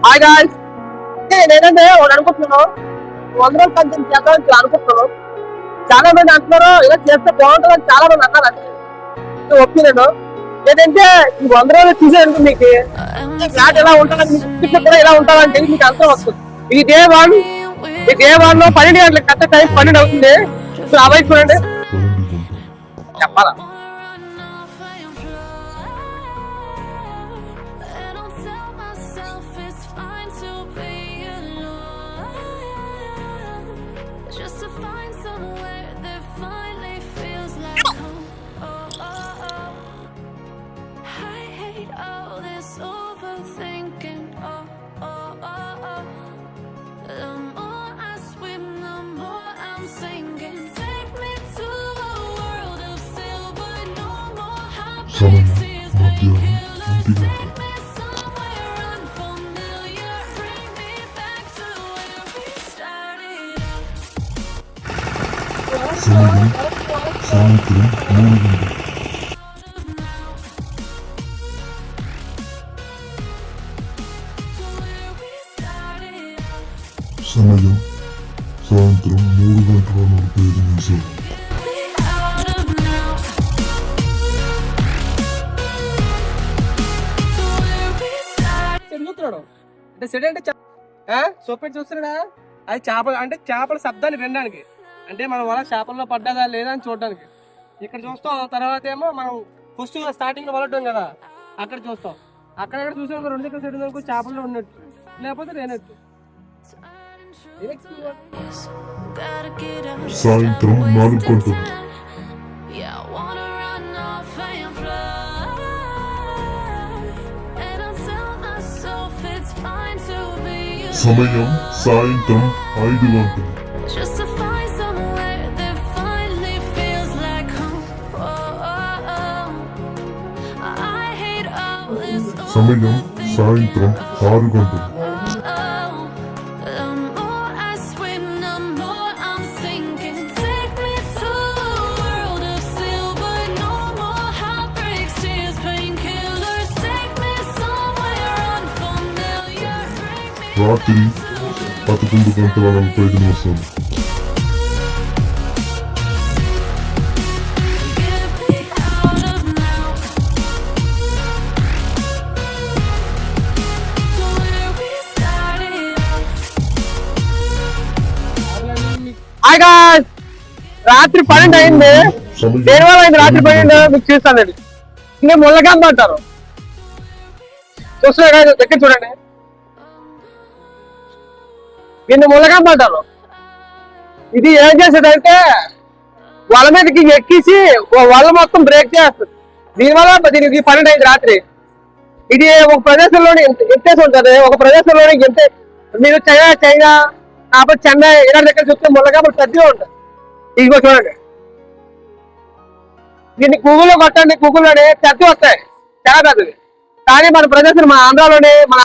Hi guys, నేనంటే ఒకటి అనుకుంటున్నాను. 100 రోజులు కంటెంట్ చేద్దామని అనుకుంటున్నాను. చాలా మంది అంటున్నారు ఇలా చేస్తే బాగుంటుందని చాలా మంది అన్నారు. అంటే ఒపీనియన్ ఏంటంటే ఈ 100 రోజులు చూసేందుకు మీకు ఫ్లాట్ ఎలా ఉంటుందని కూడా ఎలా ఉంటుందని చెప్పి మీకు అర్థం వస్తుంది. ఈ డే 1 లో 12 గంటలకు కరెక్ట్ టైం 12 అవుతుంది. ఇప్పుడు ఆ వైపు చూడండి చెప్పాలా. సమయం మధ్యాహ్నం 1 గంట. సమయం సాయంత్రం 3 గంటలు. సమయం సాయంత్రం 3 గంటల 45 నిమిషాలు. అంటే సెడ్ అంటే సోపెట్ చూస్తున్నాడా, అది చేపలు అంటే చేపల శబ్దాన్ని వినడానికి, అంటే మనం వల్ల చేపల్లో పడ్డదా లేదా అని చూడడానికి ఇక్కడ చూస్తాం. తర్వాత ఏమో మనం ఫస్ట్ స్టార్టింగ్ లో వలటం కదా అక్కడ చూస్తాం. అక్కడక్కడ చూసే 2 దగ్గర సెడ్ వరకు చేపల్లో ఉన్నట్టు లేకపోతే లేనట్టు. సాయంత్రం 4 గంటలు. సమయం సాయంత్రం 5 గంటలు. సమయం సాయంత్రం 6 గంటలు. రాత్రి 11 గంటల 45 నిమిషాలు. హాయ్ గాయ్స్, రాత్రి 12 అయింది. దేనివల్ల అయింది రాత్రి 12 మీకు చూస్తానండి. ఇంకా ముళ్ళగంప అంటారు, చూస్తున్నా కదా దగ్గర చూడండి. దీన్ని ముళ్ళగంప అంటారు. ఇది ఏం చేస్తుందంటే వాళ్ళ మీదకి ఎక్కిసి వాళ్ళ మొత్తం బ్రేక్ చేస్తుంది. దీనివల్ల దీనికి 12 అయింది రాత్రి. ఇది ఒక ప్రదేశంలోని ఎంతేసి ఉంటుంది. ఒక ప్రదేశంలోని ఎంత మీరు చైనా కాబట్టి చెన్నై ఇలాంటి దగ్గర చూస్తే ముళ్ళగంపలు పెద్దగా ఉంటుంది. ఇదిగో చూడండి, దీన్ని గూగుల్లో కొట్టండి, గూగుల్లోనే పెద్ద వస్తాయి, చాలా పెద్దవి. కానీ మన ప్రదేశం మన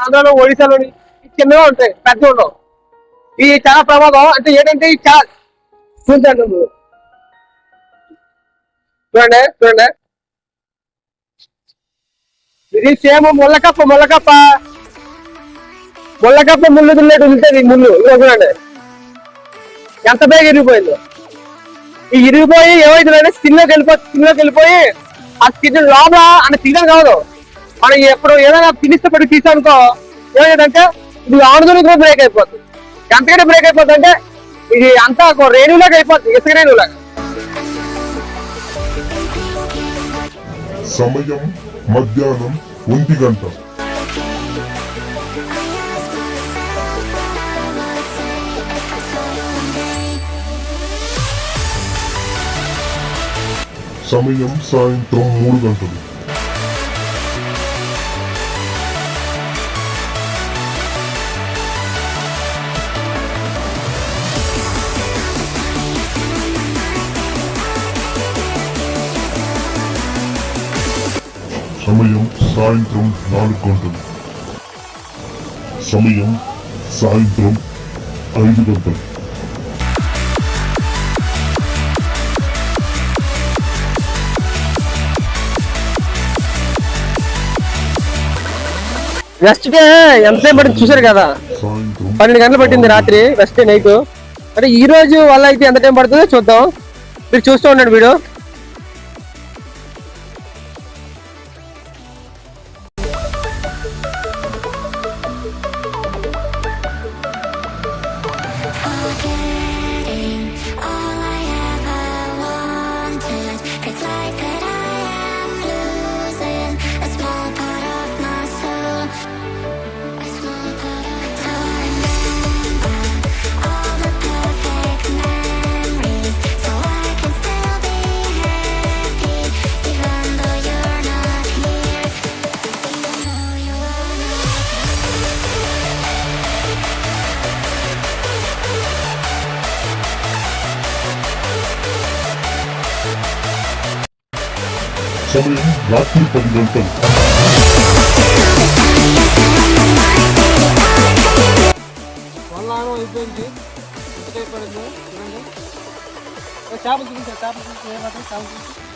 ఆంధ్రాలో ఒడిశాలోని చిన్నగా ఉంటాయి, పెద్ద ఉండవు. ఇది చాలా ప్రమాదం. అంటే ఏంటంటే చూడండి చూడండి ఇది సేమ్ ముళ్ళకప్ప ముళ్ళు దున్నేది ఉంటుంది. ముళ్ళు ఇదిగో చూడండి ఎంత బేగ ఇరిగిపోయిందో. ఈ ఇరిగిపోయి ఏమైతుందంటే స్కిన్లోకి వెళ్ళిపోయి ఆ స్కిన్ లోపల అంటే తీయడం కాదు, మనం ఎప్పుడు ఏదైనా ఫినిష్ పెట్టి తీసానుకో ఏమైందంటే ఇది ఆనుదుని కూడా బ్రేక్ అయిపోతుంది. ఎంతకంటే బ్రేక్ అయిపోతుంది అంటే ఇది అంతా ఒక రేణులాగా అయిపోతుంది, ఇసుక రేణులాగా. సమయం మధ్యాహ్నం 1 గంట. సమయం సాయంత్రం 3 గంటలు. సమయం సాయంత్రం 4 గంటలు. సమయం సాయంత్రం 5 గంటలు. వెస్ట్ డే ఎంతసేపు పట్టింది చూసారు కదా, సాయంత్రం 12 గంటలు పట్టింది రాత్రి, వెస్ట్ డే నైట్. అంటే ఈ రోజు వల్ల అయితే ఎంత టైం పడుతుందో చూద్దాం, మీరు చూస్తూ ఉండండి video. Forgetting all I ever wanted. It's like that I am losing a small part of my soul. A small part of so remember all the perfect memories, so I can still be happy, even though you're not here. Even though you are not. సమయం రాత్రి 10 గంటలు. వల్ల అయిపోయింది, చేపలు చూపించారు, చేపలు చూపించారు, చేపలు చూపించారు.